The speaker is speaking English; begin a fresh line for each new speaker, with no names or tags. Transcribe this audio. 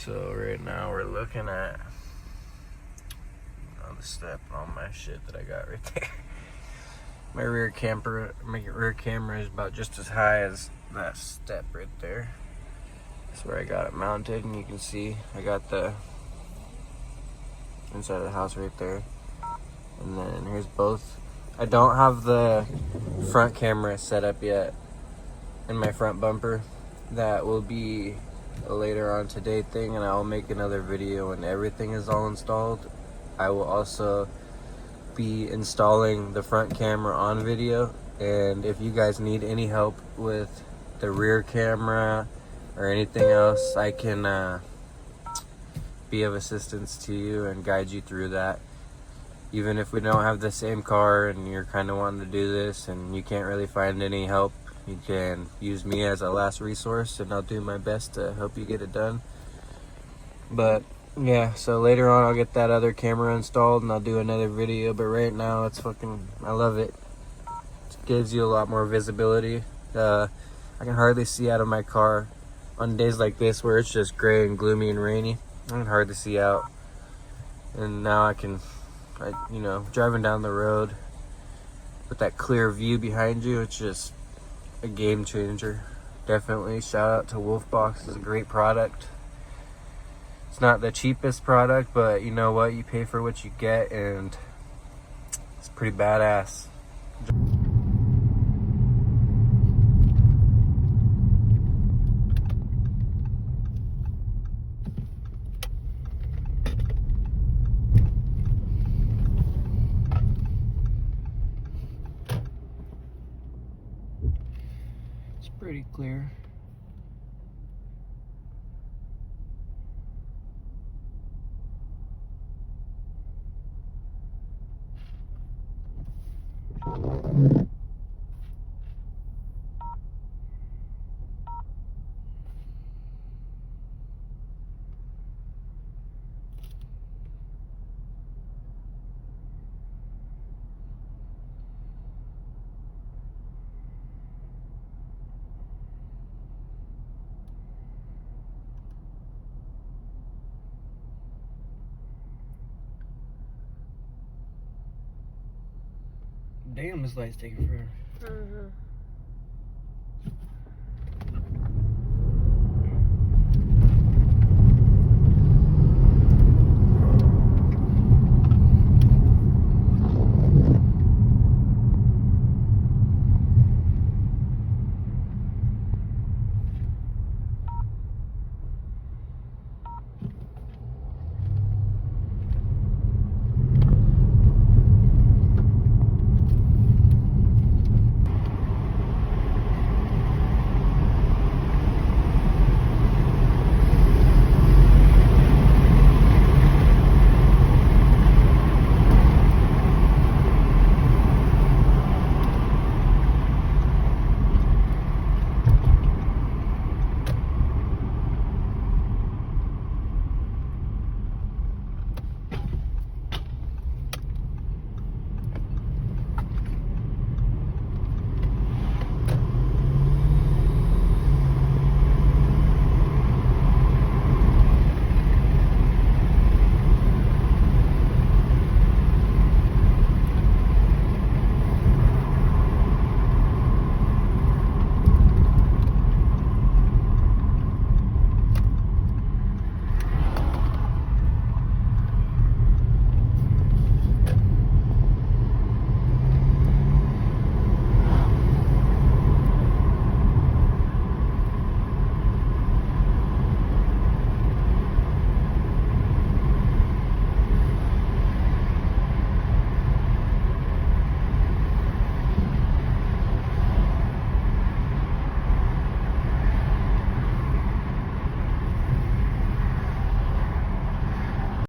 So right now we're looking at on the step on my shit that I got right there. My rear camera is about just as high as that step right there. That's where I got it mounted, and you can see I got the inside of the house right there. And then here's both. I don't have the front camera set up yet in my front bumper. That will be a later on today thing, and I will make another video when everything is all installed. I will also be installing the front camera on video, and if you guys need any help with the rear camera or anything else, I can be of assistance to you and guide you through that. Even if we don't have the same car and you're kind of wanting to do this and you can't really find any help, you can use me as a last resource, and I'll do my best to help you get it done. But yeah, so later on I'll get that other camera installed and I'll do another video. But right now it's fucking, I love it. It gives you a lot more visibility. I can hardly see out of my car on days like this where it's just gray and gloomy and rainy. I can hardly see out. And now I can, you know, driving down the road with that clear view behind you, it's just a game changer. Definitely shout out to Wolfbox. It's a great product. It's not the cheapest product, but you know what, you pay for what you get, and it's pretty badass. It's pretty clear. Damn, this light's taking forever.